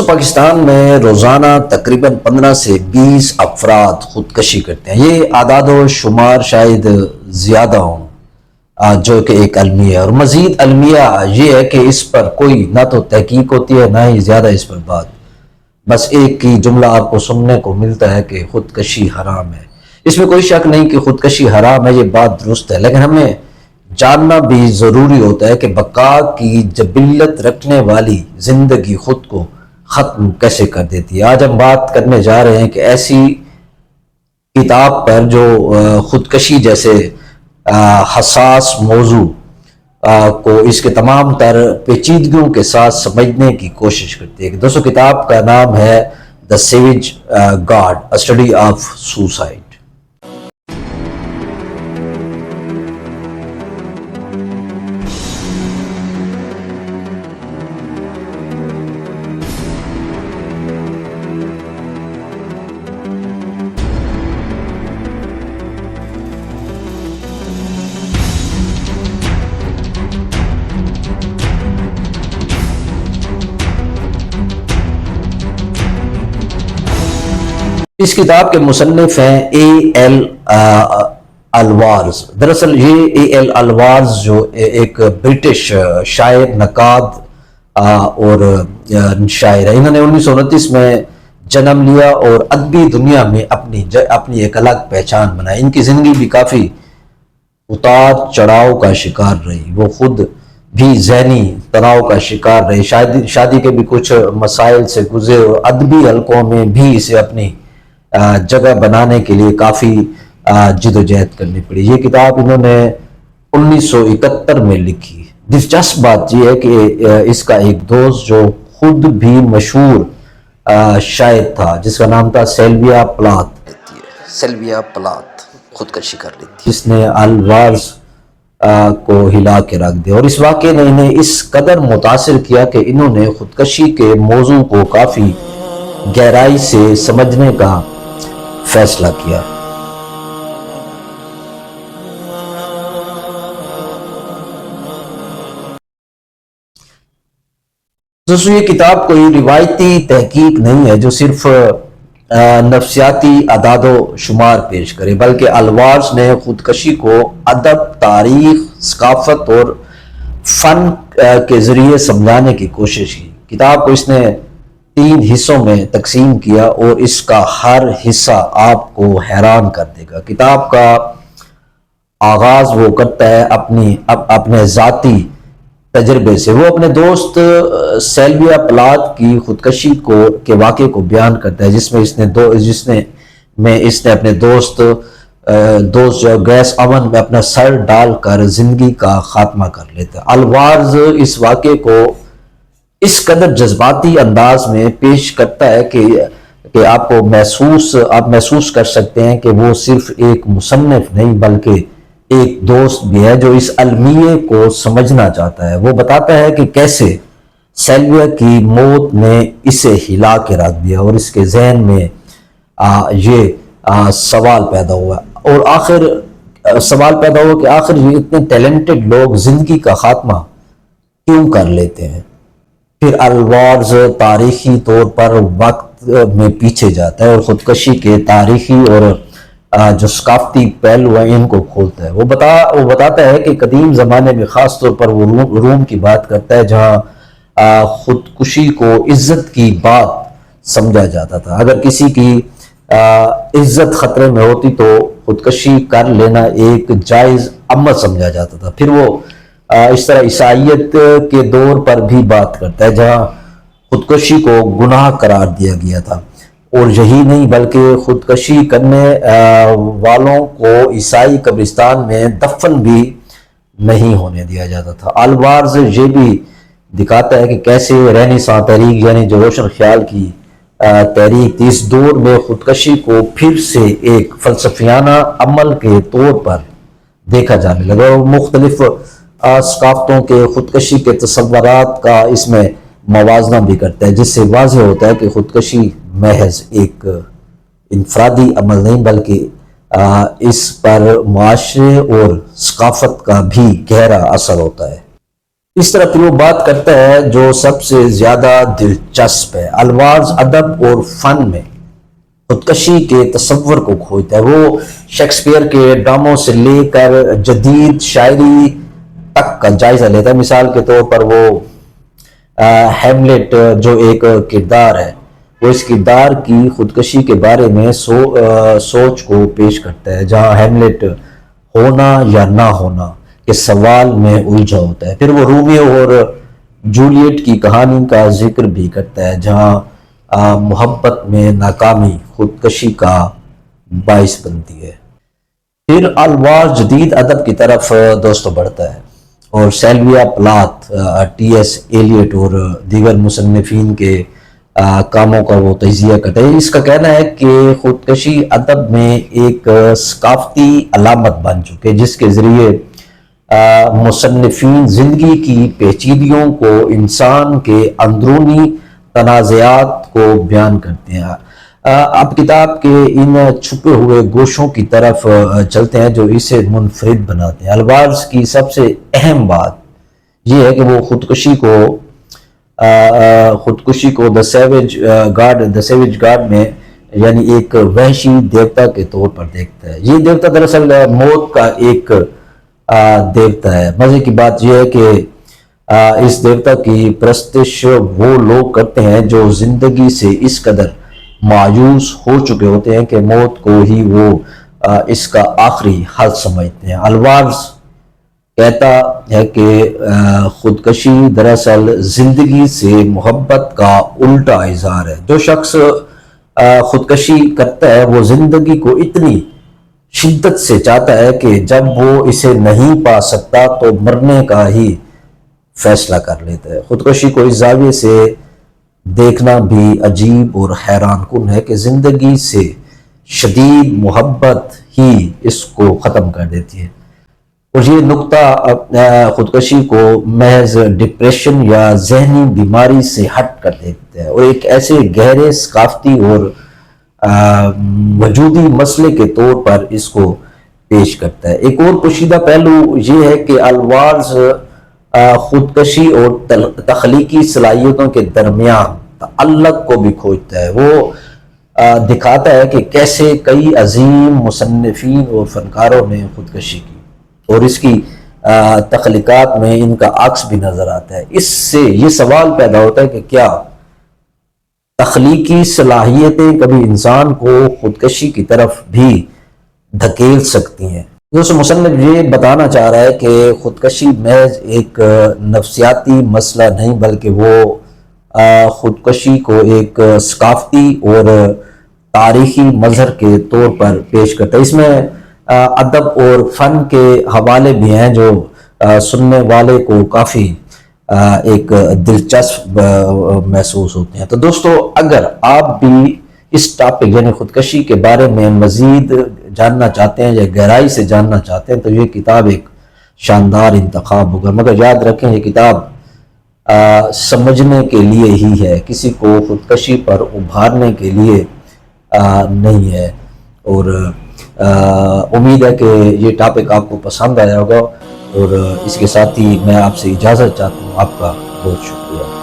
پاکستان میں روزانہ تقریباً 15 سے 20 افراد خودکشی کرتے ہیں۔ یہ اعداد و شمار شاید زیادہ ہوں، جو کہ ایک المیہ ہے، اور مزید المیہ یہ ہے کہ اس پر کوئی نہ تو تحقیق ہوتی ہے نہ ہی زیادہ اس پر بات۔ بس ایک ہی جملہ آپ کو سننے کو ملتا ہے کہ خودکشی حرام ہے۔ اس میں کوئی شک نہیں کہ خودکشی حرام ہے، یہ بات درست ہے، لیکن ہمیں جاننا بھی ضروری ہوتا ہے کہ بقا کی جبلت رکھنے والی زندگی خود کو ختم کیسے کر دیتی ہے۔ آج ہم بات کرنے جا رہے ہیں کہ ایسی کتاب پر جو خودکشی جیسے حساس موضوع کو اس کے تمام تر پیچیدگیوں کے ساتھ سمجھنے کی کوشش کرتی ہے۔ دوستو، کتاب کا نام ہے The Savage God: A Study of Suicide۔ اس کتاب کے مصنف ہیں A.L. الوارز۔ دراصل یہ A.L. الوارز جو ایک برٹش شاعر، نقاد اور شاعر ہے، انہوں نے 1929 میں جنم لیا اور ادبی دنیا میں اپنی ایک الگ پہچان بنائی۔ ان کی زندگی بھی کافی اتار چڑھاؤ کا شکار رہی، وہ خود بھی ذہنی تناؤ کا شکار رہی، شادی کے بھی کچھ مسائل سے گزرے اور ادبی حلقوں میں بھی اسے اپنی جگہ بنانے کے لیے کافی جد و جہد کرنی پڑی۔ یہ کتاب انہوں نے 1971 میں لکھی۔ دلچسپ بات یہ ہے کہ اس کا ایک دوست جو خود بھی مشہور شاعر تھا، جس کا نام تھا سیلویا پلات، خودکشی کر لی تھی، جس نے الوارز کو ہلا کے رکھ دیا، اور اس واقعے نے انہیں اس قدر متاثر کیا کہ انہوں نے خودکشی کے موضوع کو کافی گہرائی سے سمجھنے کا فیصلہ کیا۔ دوستو، یہ کتاب کوئی روایتی تحقیق نہیں ہے جو صرف نفسیاتی اعداد و شمار پیش کرے، بلکہ الوارز نے خودکشی کو ادب، تاریخ، ثقافت اور فن کے ذریعے سمجھانے کی کوشش کی۔ کتاب کو اس نے 3 حصوں میں تقسیم کیا اور اس کا ہر حصہ آپ کو حیران کر دے گا۔ کتاب کا آغاز وہ کرتا ہے اپنے ذاتی تجربے سے۔ وہ اپنے دوست سیلویا پلات کی خودکشی کے واقعے کو بیان کرتا ہے، جس میں اس نے اپنے دوست جو گیس اوون میں اپنا سر ڈال کر زندگی کا خاتمہ کر لیتا ہے۔ الوارز اس واقعے کو اس قدر جذباتی انداز میں پیش کرتا ہے کہ آپ محسوس کر سکتے ہیں کہ وہ صرف ایک مصنف نہیں بلکہ ایک دوست بھی ہے جو اس المیے کو سمجھنا چاہتا ہے۔ وہ بتاتا ہے کہ کیسے سیلویا کی موت نے اسے ہلا کے رکھ دیا اور اس کے ذہن میں یہ سوال پیدا ہوا کہ آخر یہ اتنے ٹیلنٹڈ لوگ زندگی کا خاتمہ کیوں کر لیتے ہیں۔ پھر الوارز تاریخی طور پر وقت میں پیچھے جاتا ہے اور خودکشی کے تاریخی اور جو ثقافتی پہلو ہیں ان کو کھولتا ہے۔ وہ بتاتا ہے کہ قدیم زمانے میں، خاص طور پر وہ روم کی بات کرتا ہے، جہاں خودکشی کو عزت کی بات سمجھا جاتا تھا۔ اگر کسی کی عزت خطرے میں ہوتی تو خودکشی کر لینا ایک جائز عمل سمجھا جاتا تھا۔ پھر وہ اس طرح عیسائیت کے دور پر بھی بات کرتا ہے، جہاں خودکشی کو گناہ قرار دیا گیا تھا، اور یہی نہیں بلکہ خودکشی کرنے والوں کو عیسائی قبرستان میں دفن بھی نہیں ہونے دیا جاتا تھا۔ الوارز یہ بھی دکھاتا ہے کہ کیسے رینیسانس تحریک، یعنی جو روشن خیال کی تحریک تھی، اس دور میں خودکشی کو پھر سے ایک فلسفیانہ عمل کے طور پر دیکھا جانے لگا، اور مختلف ثقافتوں کے خودکشی کے تصورات کا اس میں موازنہ بھی کرتا ہے، جس سے واضح ہوتا ہے کہ خودکشی محض ایک انفرادی عمل نہیں بلکہ اس پر معاشرے اور ثقافت کا بھی گہرا اثر ہوتا ہے۔ اس طرح پھر وہ بات کرتا ہے جو سب سے زیادہ دلچسپ ہے، الفاظ ادب اور فن میں خودکشی کے تصور کو کھوجتا ہے۔ وہ شیکسپیئر کے ڈراموں سے لے کر جدید شاعری تک کا جائزہ لیتا ہے۔ مثال کے طور پر وہ ہیملیٹ جو ایک کردار ہے، وہ اس کردار کی خودکشی کے بارے میں سوچ کو پیش کرتا ہے، جہاں ہیملیٹ ہونا یا نہ ہونا کے سوال میں الجھا ہوتا ہے۔ پھر وہ رومیو اور جولیٹ کی کہانی کا ذکر بھی کرتا ہے، جہاں محبت میں ناکامی خودکشی کا باعث بنتی ہے۔ پھر الوار جدید ادب کی طرف دوستوں بڑھتا ہے اور سیلویا پلاتھ، ٹی ایس ایلیٹ اور دیگر مصنفین کے کاموں کا وہ تجزیہ کرتا ہے۔ اس کا کہنا ہے کہ خودکشی ادب میں ایک ثقافتی علامت بن چکے، جس کے ذریعے مصنفین زندگی کی پیچیدگیوں کو، انسان کے اندرونی تنازعات کو بیان کرتے ہیں۔ اب کتاب کے ان چھپے ہوئے گوشوں کی طرف چلتے ہیں جو اسے منفرد بناتے ہیں۔ الفاظ کی سب سے اہم بات یہ ہے کہ وہ خودکشی کو دا سیویج گارڈ میں یعنی ایک وحشی دیوتا کے طور پر دیکھتا ہے۔ یہ دیوتا دراصل موت کا ایک دیوتا ہے۔ مزے کی بات یہ ہے کہ اس دیوتا کی پرستش وہ لوگ کرتے ہیں جو زندگی سے اس قدر مایوس ہو چکے ہوتے ہیں کہ موت کو ہی وہ اس کا آخری حل سمجھتے ہیں۔ الوارز کہتا ہے کہ خودکشی دراصل زندگی سے محبت کا الٹا اظہار ہے۔ جو شخص خودکشی کرتا ہے وہ زندگی کو اتنی شدت سے چاہتا ہے کہ جب وہ اسے نہیں پا سکتا تو مرنے کا ہی فیصلہ کر لیتا ہے۔ خودکشی کو اس زاویے سے دیکھنا بھی عجیب اور حیران کن ہے کہ زندگی سے شدید محبت ہی اس کو ختم کر دیتی ہے، اور یہ نقطہ خودکشی کو محض ڈپریشن یا ذہنی بیماری سے ہٹ کر دیتا ہے اور ایک ایسے گہرے ثقافتی اور وجودی مسئلے کے طور پر اس کو پیش کرتا ہے۔ ایک اور پوشیدہ پہلو یہ ہے کہ الوارز خودکشی اور تخلیقی صلاحیتوں کے درمیان تعلق کو بھی کھوجتا ہے۔ وہ دکھاتا ہے کہ کیسے کئی عظیم مصنفین اور فنکاروں نے خودکشی کی اور اس کی تخلیقات میں ان کا عکس بھی نظر آتا ہے۔ اس سے یہ سوال پیدا ہوتا ہے کہ کیا تخلیقی صلاحیتیں کبھی انسان کو خودکشی کی طرف بھی دھکیل سکتی ہیں؟ دوستو مصنف یہ بتانا چاہ رہا ہے کہ خودکشی محض ایک نفسیاتی مسئلہ نہیں، بلکہ وہ خودکشی کو ایک ثقافتی اور تاریخی مظہر کے طور پر پیش کرتا ہے۔ اس میں ادب اور فن کے حوالے بھی ہیں جو سننے والے کو کافی ایک دلچسپ محسوس ہوتے ہیں۔ تو دوستو اگر آپ بھی اس ٹاپک یعنی خودکشی کے بارے میں مزید جاننا چاہتے ہیں یا گہرائی سے جاننا چاہتے ہیں تو یہ کتاب ایک شاندار انتخاب ہوگا، مگر یاد رکھیں یہ کتاب سمجھنے کے لیے ہی ہے، کسی کو خودکشی پر ابھارنے کے لیے نہیں ہے۔ اور امید ہے کہ یہ ٹاپک آپ کو پسند آیا ہوگا، اور اس کے ساتھ ہی میں آپ سے اجازت چاہتا ہوں۔ آپ کا بہت شکریہ۔